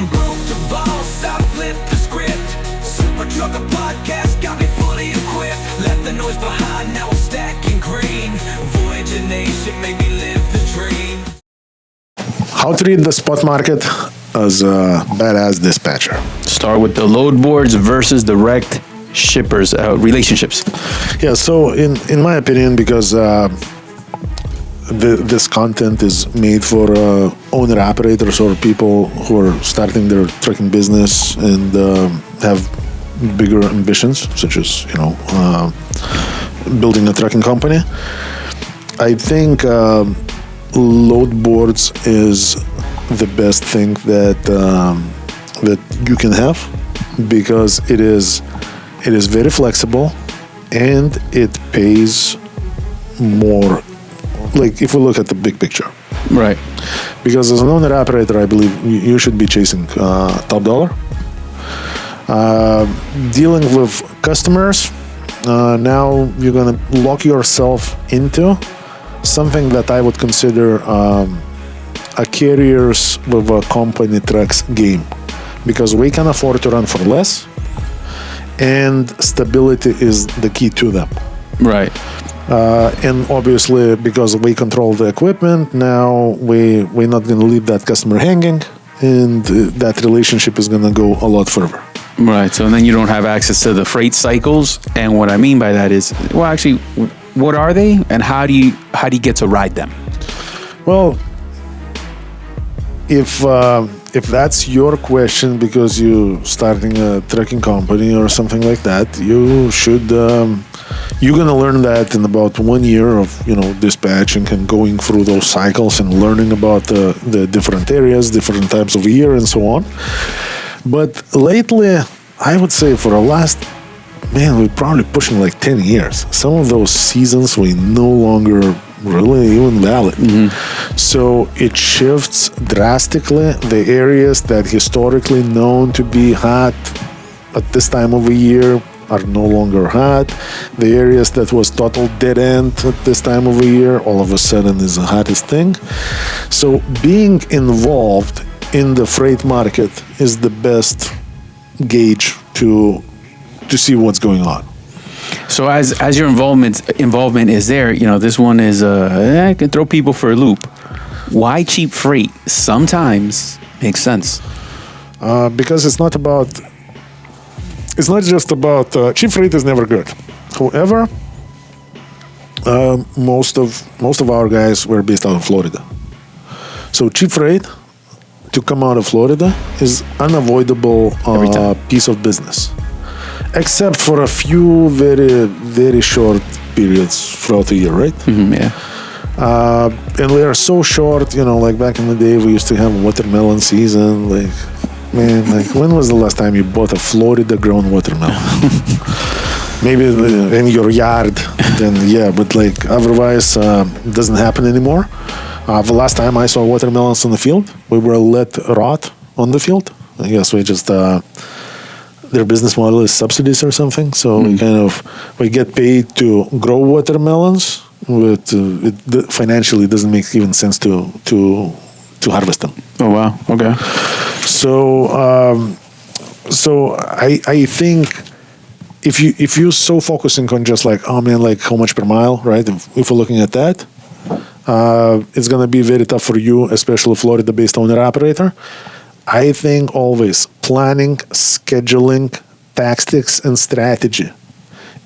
From broke to boss, I flipped the script. Super Trucker Podcast got me fully equipped. Left the noise behind, now I'm stacking green. Voyager Nation made me live the dream. How to read the spot market as a badass dispatcher. Start with the load boards versus direct shippers relationships. Yeah, so in my opinion, because this content is made for owner-operators or people who are starting their trucking business and have bigger ambitions, such as, building a trucking company. I think load boards is the best thing that you can have, because it is very flexible and it pays more. Like if we look at the big picture, right? Because as an owner operator, I believe you should be chasing top dollar. Dealing with customers, now you're gonna lock yourself into something that I would consider a carriers with a company trucks game, because we can afford to run for less, and stability is the key to them. Right. And obviously, because we control the equipment, now we're not going to leave that customer hanging, and that relationship is going to go a lot further. Right. So then you don't have access to the freight cycles. And what I mean by that is, well, actually, what are they, and how do you get to ride them? Well, if that's your question, because you're starting a trucking company or something like that, you should. You're gonna learn that in about 1 year of dispatching and going through those cycles and learning about the different areas, different times of year, and so on. But lately, I would say for the last, we're probably pushing like 10 years. Some of those seasons we no longer really even valid. Mm-hmm. So it shifts drastically. The areas that historically known to be hot at this time of the year are no longer hot. The areas that was total dead end at this time of the year, all of a sudden is the hottest thing. So being involved in the freight market is the best gauge to see what's going on. So as your involvement is there, this one is I can throw people for a loop. Why cheap freight? Sometimes makes sense. Because it's not just about cheap freight is never good. However, most of our guys were based out of Florida. So cheap freight to come out of Florida is unavoidable piece of business. Except for a few very, very short periods throughout the year, right? Mm-hmm, yeah. And we are so short, like back in the day, we used to have watermelon season. When was the last time you bought a Florida-grown watermelon? Maybe in your yard, then yeah, but otherwise, it doesn't happen anymore. The last time I saw watermelons on the field, we were let rot on the field. I guess we just... their business model is subsidies or something, so we get paid to grow watermelons, but it financially doesn't make even sense to harvest them. Oh wow! Okay. So I think if you're so focusing on just how much per mile, right? If we're looking at that, it's gonna be very tough for you, especially Florida-based owner-operator. I think always planning, scheduling, tactics, and strategy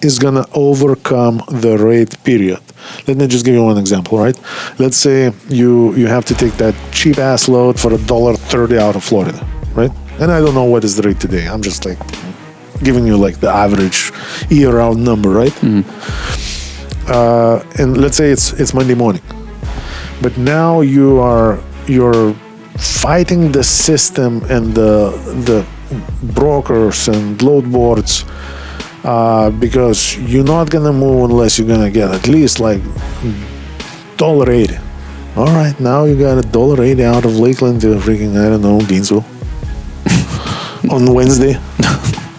is going to overcome the rate period. Let me just give you one example, right? Let's say you have to take that cheap-ass load for $1.30 out of Florida, right? And I don't know what is the rate today. I'm just giving you the average year-round number, right? Mm-hmm. And let's say it's Monday morning. But now you're fighting the system and the brokers and load boards because you're not gonna move unless you're gonna get at least $1.80. All right, now you got $1.80 out of Lakeland to freaking Gainesville on Wednesday.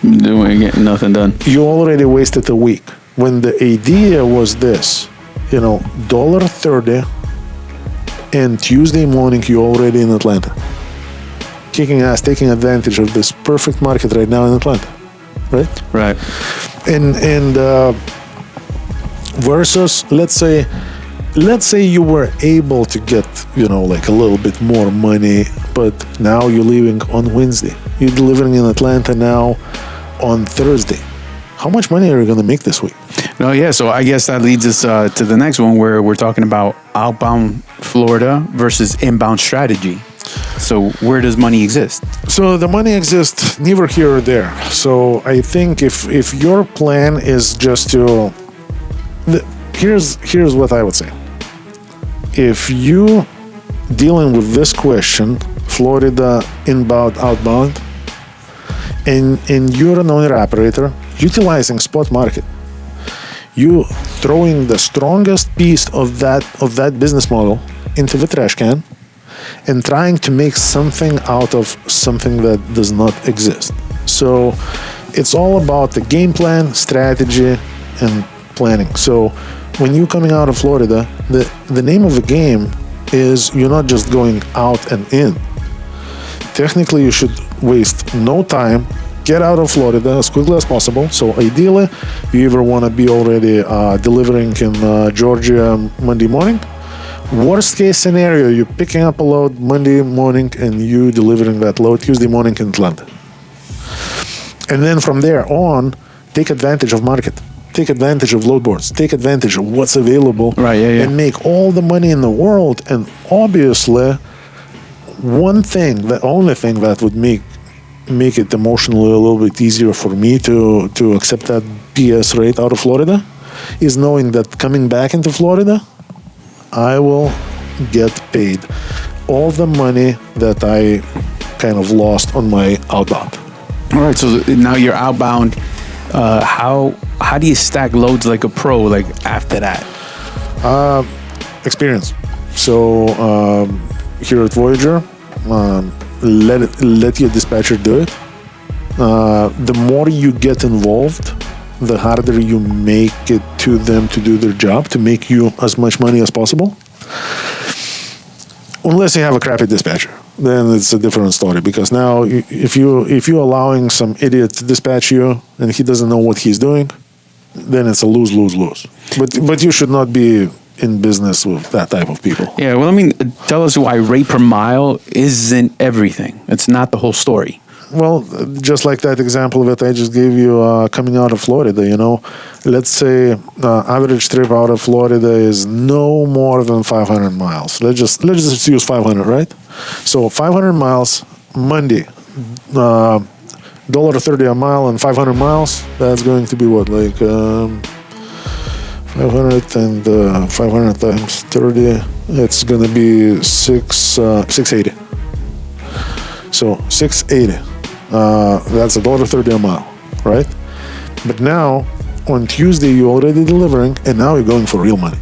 Getting nothing done. You already wasted a week. When the idea was this, $1.30. And Tuesday morning, you're already in Atlanta. kicking ass, taking advantage of this perfect market right now in Atlanta, right? Right. And versus, let's say you were able to get, like a little bit more money, but now you're leaving on Wednesday. You're delivering in Atlanta now on Thursday. How much money are you going to make this week? No, yeah. So I guess that leads us to the next one, where we're talking about outbound Florida versus inbound strategy. So where does money exist? So the money exists neither here or there. So I think if your plan is just to, here's what I would say. If you dealing with this question, Florida inbound, outbound, and you're an owner operator utilizing spot market, you throwing the strongest piece of that business model into the trash can and trying to make something out of something that does not exist. So it's all about the game plan, strategy, and planning. So when you're coming out of Florida, the name of the game is you're not just going out and in. Technically, you should waste no time, get out of Florida as quickly as possible. So ideally, you either want to be already delivering in Georgia Monday morning. Worst case scenario, you're picking up a load Monday morning and you delivering that load Tuesday morning in Atlanta. And then from there on, take advantage of market. Take advantage of load boards. Take advantage of what's available. Right, yeah. And make all the money in the world. And obviously, the only thing that would make it emotionally a little bit easier for me to accept that BS rate out of Florida is knowing that coming back into Florida, I will get paid all the money that I kind of lost on my outbound. All right. So now you're outbound. How do you stack loads like a pro? Like after that, Experience. So here at Voyager, let your dispatcher do it. The more you get involved, the harder you make it to them to do their job, to make you as much money as possible. Unless you have a crappy dispatcher, then it's a different story. Because now, if you're allowing some idiot to dispatch you and he doesn't know what he's doing, then it's a lose. But you should not be in business with that type of people. Yeah. Well, I mean, tell us why rate per mile isn't everything. It's not the whole story. Well, just like that example that I just gave you, coming out of Florida, let's say average trip out of Florida is no more than 500 miles. Let's just use 500, right? So 500 miles Monday, $1.30 a mile, and 500 miles. That's going to be what, like 500 and 500 times 30. It's going to be 680. So 680. That's $1.30 a mile, right? But now, on Tuesday, you're already delivering, and now you're going for real money.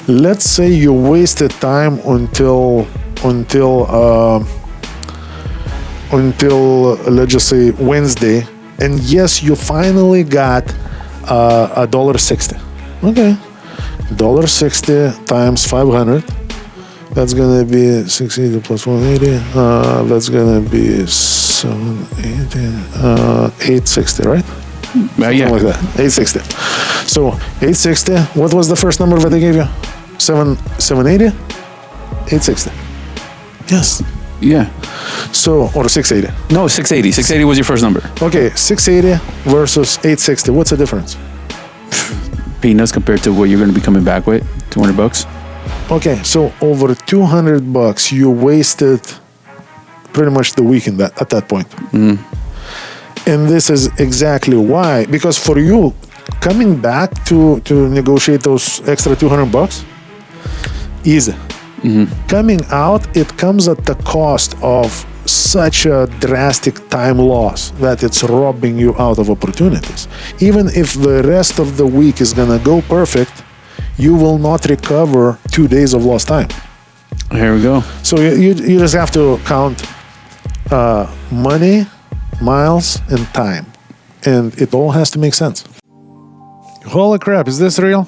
Let's say you wasted time until let's just say Wednesday, and yes, you finally got $1.60. Okay, $1.60 times 500. That's gonna be 680 plus 180. That's gonna be 780, 860, right? Yeah, like that. 860. So 860. What was the first number that they gave you? 780. 860. Yes. Yeah. So, or 680. No, 680. 680 was your first number. Okay, 680 versus 860. What's the difference? Peanuts compared to what you're going to be coming back with. $200. Okay, so over $200 you wasted pretty much the weekend at that point. Mm-hmm. And this is exactly why, because for you coming back to negotiate those extra $200, easy. Mm-hmm. Coming out, it comes at the cost of such a drastic time loss that it's robbing you out of opportunities. Even if the rest of the week is gonna go perfect, you will not recover 2 days of lost time. Here we go. So you just have to count money, miles, and time. And it all has to make sense. Holy crap, is this real?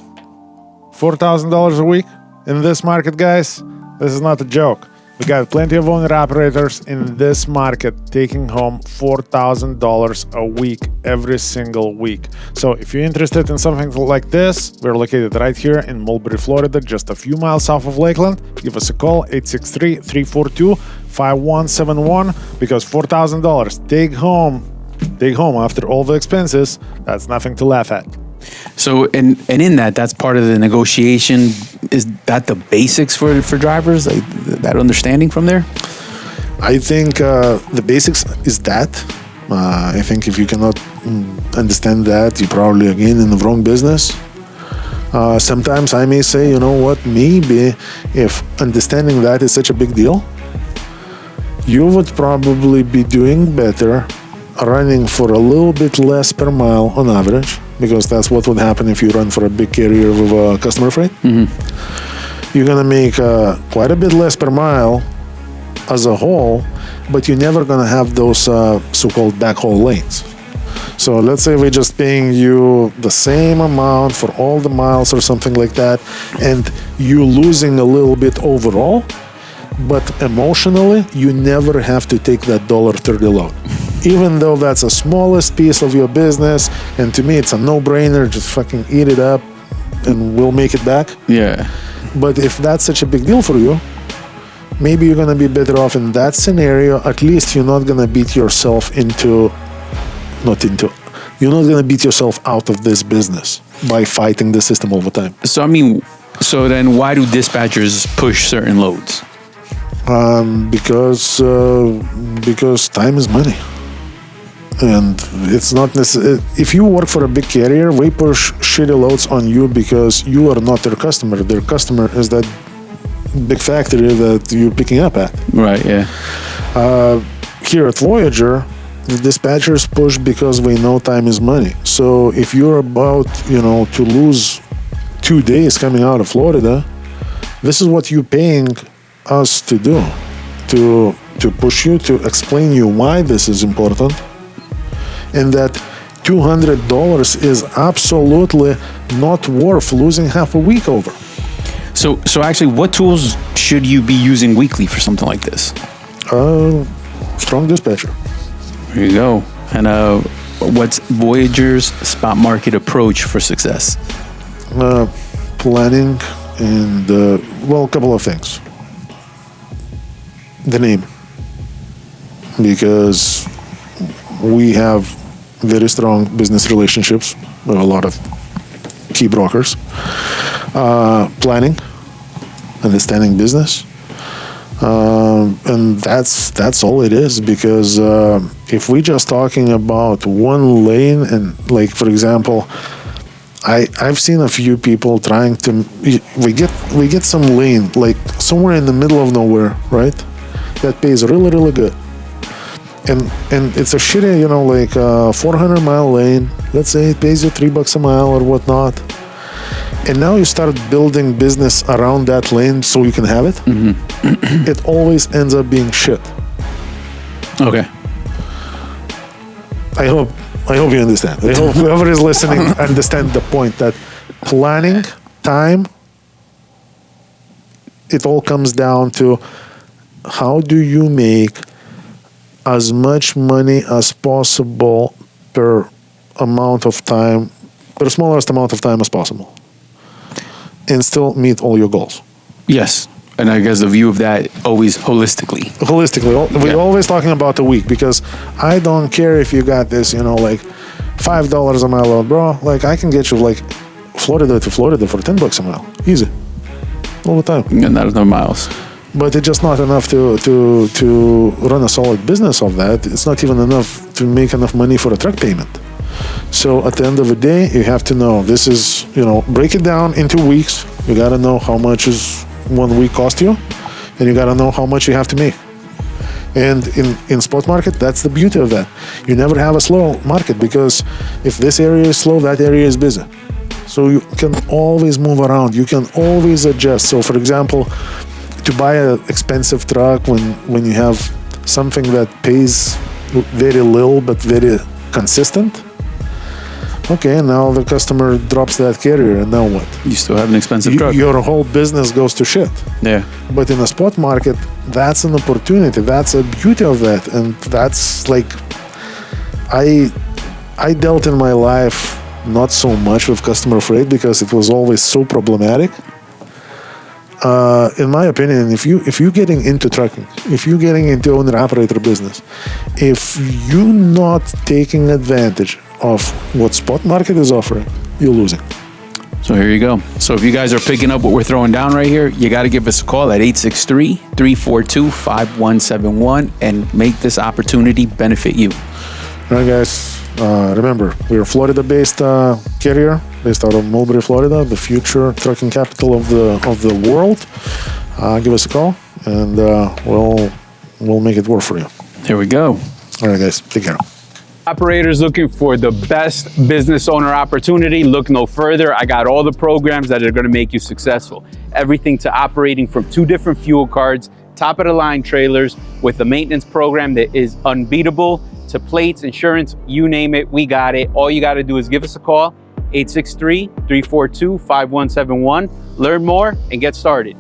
$4,000 a week in this market, guys? This is not a joke. We got plenty of owner-operators in this market taking home $4,000 a week every single week. So if you're interested in something like this, we're located right here in Mulberry, Florida, just a few miles south of Lakeland. Give us a call, 863-342-5171, because $4,000 take home after all the expenses, that's nothing to laugh at. So, and in that's part of the negotiation. Is that the basics for drivers? Like that understanding from there? I think the basics is that. I think if you cannot understand that, you're probably again in the wrong business. Sometimes I may say, you know what, maybe if understanding that is such a big deal, you would probably be doing better running for a little bit less per mile on average, because that's what would happen if you run for a big carrier with a customer freight. Mm-hmm. You're going to make quite a bit less per mile as a whole, but you're never going to have those so-called backhaul lanes. So let's say we're just paying you the same amount for all the miles or something like that, and you're losing a little bit overall, but emotionally, you never have to take that $1.30 load. Even though that's the smallest piece of your business, and to me it's a no-brainer, just fucking eat it up and we'll make it back. Yeah. But if that's such a big deal for you, maybe you're gonna be better off in that scenario. At least you're not gonna beat yourself you're not gonna beat yourself out of this business by fighting the system all the time. So then why do dispatchers push certain loads? Because time is money. And it's not necessary. If you work for a big carrier, they push shitty loads on you because you are not their customer. Their customer is that big factory that you're picking up at. Right, yeah. Here at Voyager, the dispatchers push because they know time is money. So if you're about, to lose 2 days coming out of Florida, this is what you're paying us to do, to push you, to explain you why this is important, and that $200 is absolutely not worth losing half a week over. So actually, what tools should you be using weekly for something like this? Strong dispatcher. There you go. And what's Voyager's spot market approach for success? Planning and, a couple of things. The name. Because we have very strong business relationships with a lot of key brokers. Planning, understanding business, and that's all it is. Because if we're just talking about one lane, and like for example, I've seen a few people trying to we get some lane like somewhere in the middle of nowhere, right? That pays really really good. And it's a shitty, 400-mile lane. Let's say it pays you $3 a mile or whatnot. And now you start building business around that lane so you can have it. Mm-hmm. It always ends up being shit. Okay. I hope you understand. I hope whoever is listening understand the point that planning, time, it all comes down to how do you make as much money as possible per smallest amount of time as possible, and still meet all your goals. Yes. And I guess the view of that always holistically. We're always talking about a week, because I don't care if you got this, like $5 a mile load, bro. Like I can get you like Florida to Florida for $10 a mile. Easy. All the time. And not enough miles. But it's just not enough to run a solid business of that. It's not even enough to make enough money for a truck payment. So at the end of the day, you have to know this is, break it down into weeks. You got to know how much is 1 week cost you, and you got to know how much you have to make. And in spot market, that's the beauty of that. You never have a slow market, because if this area is slow, that area is busy. So you can always move around. You can always adjust. So for example, to buy an expensive truck when you have something that pays very little but very consistent, Okay, now the customer drops that carrier, and now what? You still have an expensive truck. Your whole business goes to shit. Yeah. But in a spot market, that's an opportunity. That's a beauty of that, and that's like I dealt in my life not so much with customer freight because it was always so problematic. In my opinion, if you're getting into trucking, if you're getting into owner operator business, if you're not taking advantage of what spot market is offering, you're losing. So here you go. So if you guys are picking up what we're throwing down right here, you got to give us a call at 863-342-5171 and make this opportunity benefit you. All right, guys. Remember, we're a Florida-based carrier based out of Mulberry, Florida, the future trucking capital of the world. Give us a call, and we'll make it work for you. There we go. All right, guys. Take care. Operators looking for the best business owner opportunity, look no further. I got all the programs that are going to make you successful. Everything to operating from 2 different fuel cards, top of the line trailers with a maintenance program that is unbeatable, to plates, insurance, you name it, we got it. All you got to do is give us a call, 863-342-5171. Learn more and get started.